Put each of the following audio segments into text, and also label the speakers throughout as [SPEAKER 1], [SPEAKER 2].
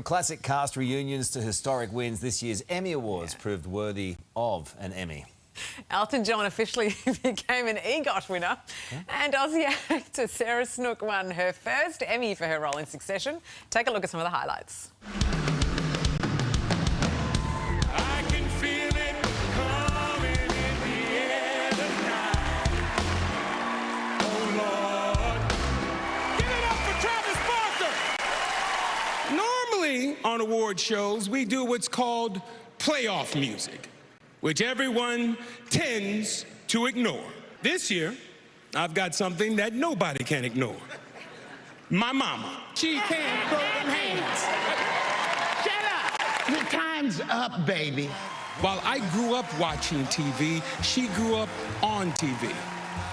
[SPEAKER 1] From classic cast reunions to historic wins, this year's Emmy Awards proved worthy of an Emmy.
[SPEAKER 2] Elton John officially became an EGOT winner, and Aussie actor Sarah Snook won her first Emmy for her role in Succession. Take a look at some of the highlights.
[SPEAKER 3] I can feel it coming in the air tonight. Oh Lord, give it up for Travis Barker. Normally on award shows, we do what's called playoff music, which everyone tends to ignore. This year, I've got something that nobody can ignore. My mama. She can't throw them hands.
[SPEAKER 4] Shut up! The time's up, baby.
[SPEAKER 3] While I grew up watching TV, she grew up on TV.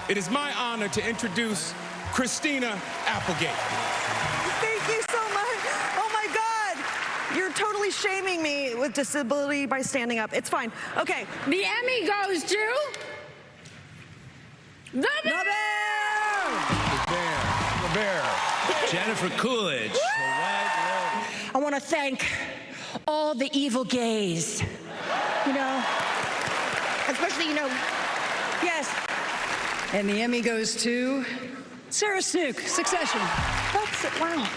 [SPEAKER 3] It is my honor to introduce Christina Applegate.
[SPEAKER 5] Thank you so much. Oh my God. You're totally shaming me with disability by standing up. It's fine. Okay.
[SPEAKER 6] The Emmy goes to the Bear.
[SPEAKER 7] The Bear. Jennifer Coolidge.
[SPEAKER 6] I want to thank all the evil gays. You know, especially, yes.
[SPEAKER 8] And the Emmy goes to Sarah Snook, Succession.
[SPEAKER 5] That's it. Wow.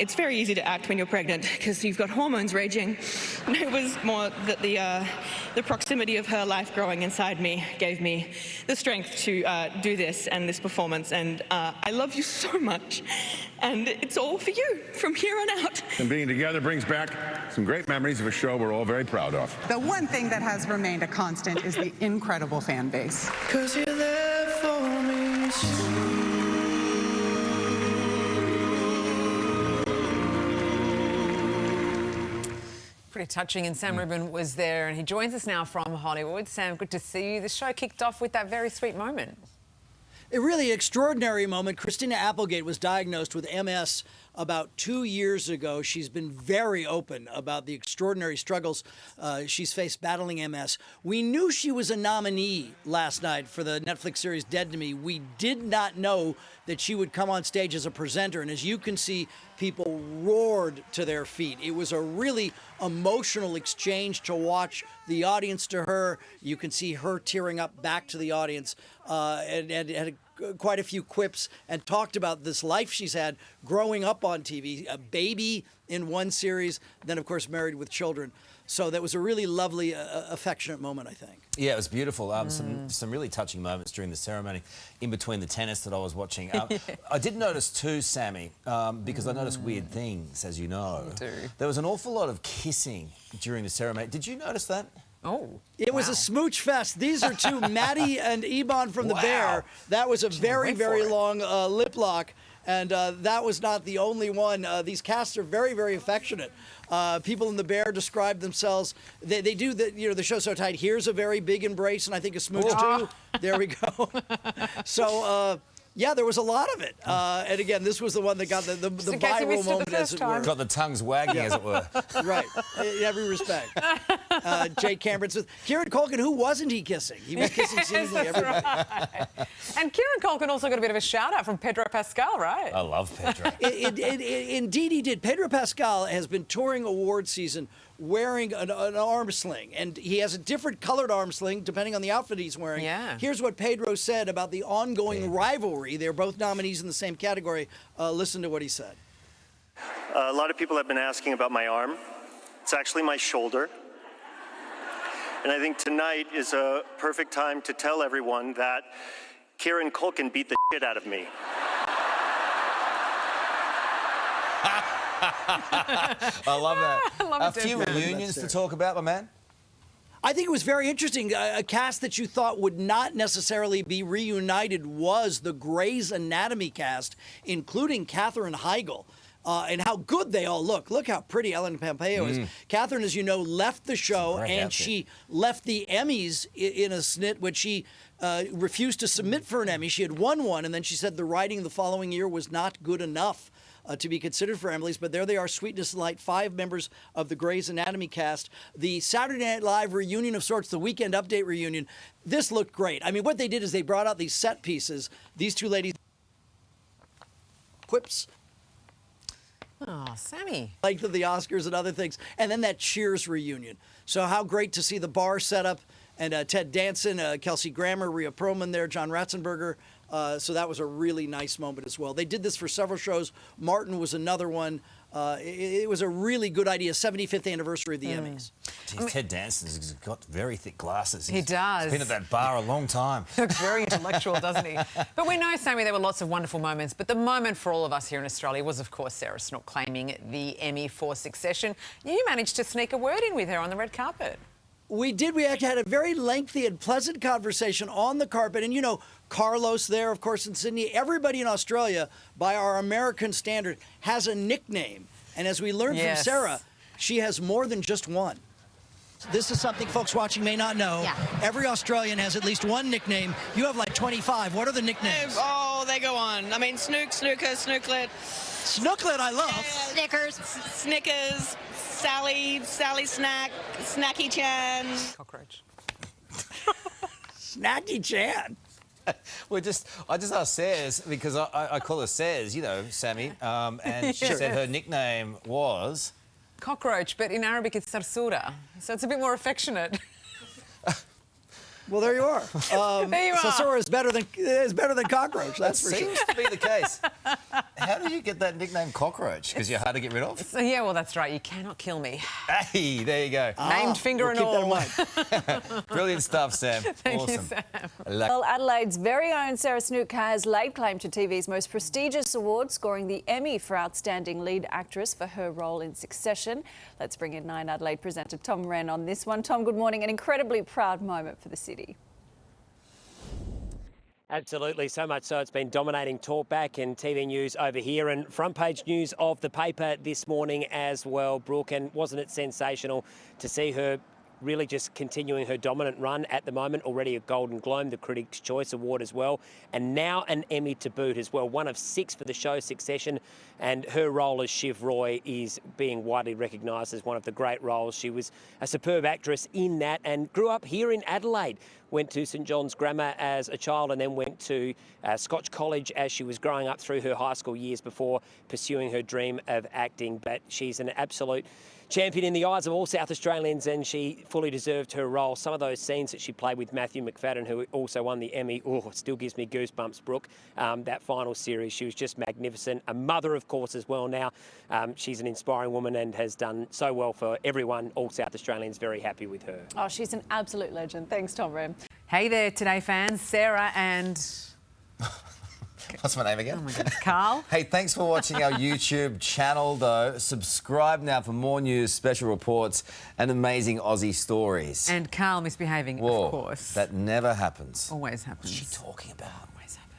[SPEAKER 9] It's very easy to act when you're pregnant because you've got hormones raging. And it was more that the proximity of her life growing inside me gave me the strength to do this and this performance. And I love you so much. And it's all for you from here on out.
[SPEAKER 7] And being together brings back some great memories of a show we're all very proud of.
[SPEAKER 10] The one thing that has remained a constant is the incredible fan base.
[SPEAKER 3] 'Cause you're there for me.
[SPEAKER 2] Pretty touching, and Sam Rubin was there, and he joins us now from Hollywood. Sam, good to see you. The show kicked off with that very sweet moment.
[SPEAKER 11] A really extraordinary moment. Christina Applegate was diagnosed with MS about 2 years ago. She's been very open about the extraordinary struggles she's faced battling MS. We knew she was a nominee last night for the Netflix series Dead to Me. We did not know that she would come on stage as a presenter. And as you can see, people roared to their feet. It was a really emotional exchange to watch the audience to her. You can see her tearing up back to the audience and had quite a few quips and talked about this life she's had growing up on TV, a baby in one series, then of course married with children. So that was a really lovely, affectionate moment, I think.
[SPEAKER 1] Yeah, it was beautiful. Some really touching moments during the ceremony, in between the tennis that I was watching. I did notice too, Sammy, because I noticed weird things, as you know.
[SPEAKER 2] You do.
[SPEAKER 1] There was an awful lot of kissing during the ceremony. Did you notice that?
[SPEAKER 2] Oh,
[SPEAKER 11] it was a smooch fest. These are two, Maddie and Iban from The Bear. That was a very, very long lip lock. And that was not the only one. These casts are very, very affectionate. People in The Bear describe themselves. They do the show's so tight. Here's a very big embrace, and I think a smooch too. There we go. So. Yeah, there was a lot of it. And again, this was the one that got the viral moment, as it were.
[SPEAKER 1] Got the tongues wagging, as it were.
[SPEAKER 11] Right, in every respect. Jake Cameron Smith. Kieran Culkin, who wasn't he kissing? He was kissing seemingly everybody.
[SPEAKER 2] Right. And Kieran Culkin also got a bit of a shout-out from Pedro Pascal, right?
[SPEAKER 1] I love Pedro.
[SPEAKER 11] Indeed he did. Pedro Pascal has been touring award season wearing an arm sling, and he has a different colored arm sling depending on the outfit he's wearing.
[SPEAKER 2] Yeah.
[SPEAKER 11] Here's what Pedro said about the ongoing rivalry. They're both nominees in the same category. Listen to what he said.
[SPEAKER 12] A lot of people have been asking about my arm. It's actually my shoulder. And I think tonight is a perfect time to tell everyone that Kieran Culkin beat the shit out of me.
[SPEAKER 1] I love that.
[SPEAKER 2] I love
[SPEAKER 1] a
[SPEAKER 2] it,
[SPEAKER 1] few
[SPEAKER 2] too.
[SPEAKER 1] reunions to talk about, my man.
[SPEAKER 11] I think it was very interesting. A cast that you thought would not necessarily be reunited was the Grey's Anatomy cast, including Katherine Heigl. And how good they all look. Look how pretty Ellen Pompeo is. Katherine, as you know, left the show, and she left the Emmys in a snit when she refused to submit for an Emmy. She had won one, and then she said the writing the following year was not good enough to be considered for Emmys, but there they are, Sweetness and Light, 5 members of the Grey's Anatomy cast. The Saturday Night Live reunion of sorts, the Weekend Update reunion, this looked great. I mean, what they did is they brought out these set pieces. These two ladies, quips.
[SPEAKER 2] Oh, Sammy.
[SPEAKER 11] Length of the Oscars and other things. And then that Cheers reunion. So how great to see the bar set up. And Ted Danson, Kelsey Grammer, Rhea Perlman there, John Ratzenberger. So that was a really nice moment as well. They did this for several shows. Martin was another one. It was a really good idea. 75th anniversary of the Emmys.
[SPEAKER 1] Geez, Ted Danson's got very thick glasses.
[SPEAKER 2] He does.
[SPEAKER 1] He's been at that bar a long time.
[SPEAKER 2] He looks very intellectual, doesn't he? But we know, Sammy, there were lots of wonderful moments. But the moment for all of us here in Australia was, of course, Sarah Snook claiming the Emmy for Succession. You managed to sneak a word in with her on the red carpet.
[SPEAKER 11] We did. We actually had a very lengthy and pleasant conversation on the carpet. And, you know, Carlos there, of course, in Sydney. Everybody in Australia, by our American standard, has a nickname. And as we learned from Sarah, she has more than just one. This is something folks watching may not know.
[SPEAKER 6] Yeah.
[SPEAKER 11] Every Australian has at least one nickname. You have like 25. What are the nicknames?
[SPEAKER 9] Oh, they go on. I mean, Snook, Snooker, Snooklet.
[SPEAKER 11] Snooklet, I love.
[SPEAKER 6] Snickers.
[SPEAKER 9] Snickers, Sally, Sally Snack, Snacky Chan.
[SPEAKER 2] Cockroach.
[SPEAKER 11] Snacky Chan.
[SPEAKER 1] I just asked Says, because I call her Says, you know, Sammy, and she said her nickname was...
[SPEAKER 2] Cockroach, but in Arabic it's sarsura, so it's a bit more affectionate.
[SPEAKER 11] Well, there you are.
[SPEAKER 2] There you are.
[SPEAKER 11] Sarsura is better than cockroach. That's for sure.
[SPEAKER 1] Seems to be the case. How did you get that nickname Cockroach? Because you're hard to get rid of?
[SPEAKER 2] So, yeah, well, that's right. You cannot kill me.
[SPEAKER 1] Hey, there you go.
[SPEAKER 2] Named finger
[SPEAKER 11] we'll
[SPEAKER 2] and all.
[SPEAKER 11] keep that in mind.
[SPEAKER 1] Brilliant stuff, Sam.
[SPEAKER 2] Thank
[SPEAKER 1] awesome.
[SPEAKER 2] you, Sam.
[SPEAKER 13] Well, Adelaide's very own Sarah Snook has laid claim to TV's most prestigious award, scoring the Emmy for Outstanding Lead Actress for her role in Succession. Let's bring in 9 Adelaide presenter Tom Wren on this one. Tom, good morning. An incredibly proud moment for the city.
[SPEAKER 14] Absolutely, so much so it's been dominating talkback and TV news over here, and front page news of the paper this morning as well, Brooke. And wasn't it sensational to see her really just continuing her dominant run at the moment? Already a Golden Globe, the Critics' Choice Award as well, and now an Emmy to boot as well. One of 6 for the show Succession, and her role as Shiv Roy is being widely recognised as one of the great roles. She was a superb actress in that and grew up here in Adelaide. Went to St John's Grammar as a child and then went to Scotch College as she was growing up through her high school years before pursuing her dream of acting. But she's an absolute champion in the eyes of all South Australians, and she fully deserved her role. Some of those scenes that she played with Matthew McFadden, who also won the Emmy, it still gives me goosebumps, Brooke. That final series, she was just magnificent. A mother, of course, as well now. She's an inspiring woman and has done so well for everyone. All South Australians very happy with her.
[SPEAKER 13] Oh, she's an absolute legend. Thanks, Tom Wren.
[SPEAKER 2] Hey there, Today fans. Sarah and...
[SPEAKER 1] What's my name again?
[SPEAKER 2] Oh, my goodness. Carl.
[SPEAKER 1] Hey, thanks for watching our YouTube channel, though. Subscribe now for more news, special reports and amazing Aussie stories.
[SPEAKER 2] And Carl misbehaving,
[SPEAKER 1] Whoa,
[SPEAKER 2] of course.
[SPEAKER 1] that never happens.
[SPEAKER 2] Always happens.
[SPEAKER 1] What's she talking about?
[SPEAKER 2] Always happens.